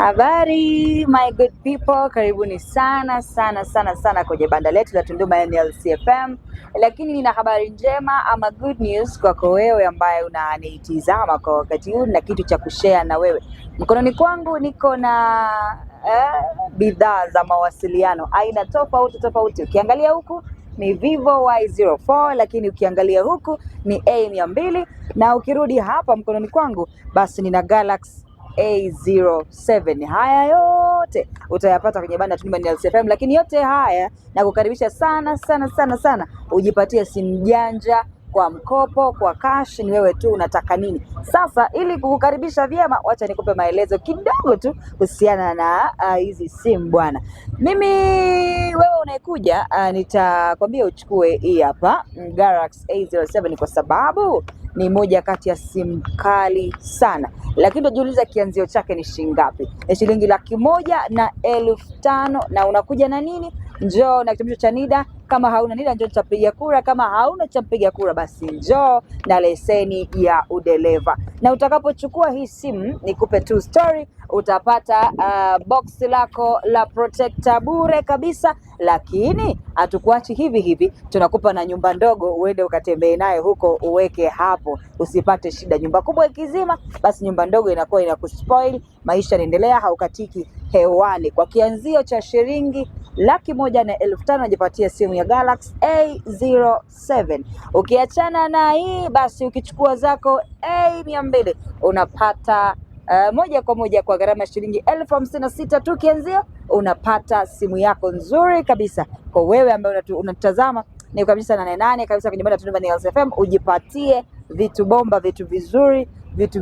Habari my good people, karibuni sana kwenye banda letu la Tunduma NLC FM. Lakini nina habari njema ama good news kwako wewe ambaye unanitizama kwa wakati huu na kitu cha kushare na wewe. Mkononi kwangu niko na bidhaa za mawasiliano aina tofauti. Ukiangalia huku ni Vivo Y04, lakini ukiangalia huku ni A200, na ukirudi hapa mkononi kwangu basi nina Galaxy A07. Haya yote utayapata kwenye banda Tunduma NLC FM, lakini yote haya na kukaribisha sana ujipatie simu janja kwa mkopo, kwa cash. Ni wewe tu unataka nini. Sasa ili kukukaribisha vyema, wacha nikupe maelezo kidogo tu kuhusiana na hizi simu bwana. Wewe unayekuja nitakwambia uchukue hii hapa Galaxy A07 kwa sababu ni moja kati ya simu kali sana. Lakini utajiuliza kianzio chake ni shilingi ngapi? Ni shilingi 1,500,000 na unakuja na nini? Njoo na kitambulisho cha NIDA. Kama hauna NIDA njoo chapiga kura, kama hauna chapiga kura basi njoo na leseni ya udereva. Na utakapochukua hii simu nikupe tu story, utapata box lako la protector bure kabisa, lakini hatukuachi hivi, tunakupa na nyumba ndogo uende ukatembee nayo huko, uweke hapo usipate shida. Nyumba kubwa ikizima basi nyumba ndogo inakuwa inakuspoil, maisha yanaendelea, haukatiki hewani. Kwa kianzio cha shilingi 1,500,000 unajipatia simu ya Galaxy A07. Ukiachana na hii basi ukichukua zako A200 unapata moja kwa moja kwa gharama ya shilingi 56,000 tu kianzio, unapata simu yako nzuri kabisa. Kwa wewe ambaye unatazama ni kabisa 88 kabisa kwenye banda Tunduma NLC FM, ujipatie vitu bomba, vitu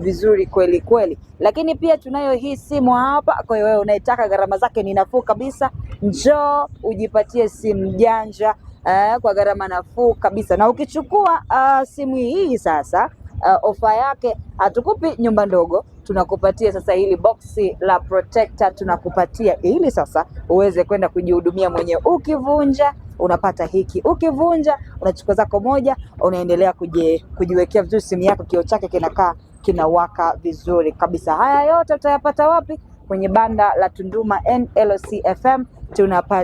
vizuri kweli. Lakini pia tunayo hii simu hapa kwa wewe unayetaka gharama zake ni nafuu kabisa. Njoo ujipatie simu janja kwa gharama nafuu kabisa. Na ukichukua simu hii sasa, ofa yake hatukupi nyumba ndogo, tunakupatia sasa hili boxi la protector, tunakupatia ili sasa uweze kwenda kujihudumia mwenyewe. Ukivunja unapata hiki, ukivunja unachukua zako moja, unaendelea kujiwekea vizuri simu yako, kioo chake kinawaka vizuri kabisa. Haya yote utayapata wapi? Kwenye banda la Tunduma NLC FM.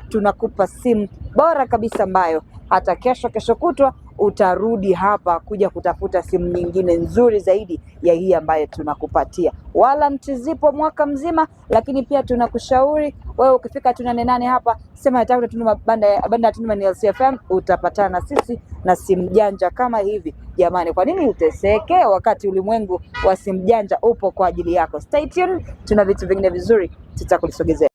Tunakupa simu bora kabisa ambayo hata kesho kutwa utarudi hapa kuja kutafuta simu nyingine nzuri zaidi ya hii ambayo tunakupatia. Wala mtizipo mwaka mzima, lakini pia tunakushauri wewe ukifika 88 hapa sema nataka Tunduma banda Tunduma NLC FM, utapatana na sisi na simu janja kama hivi. Jamani, kwa nini uteseke wakati ulimwengu wa simu janja upo kwa ajili yako? Stay tuned, tuna vitu vingine vizuri tutakulisogezea.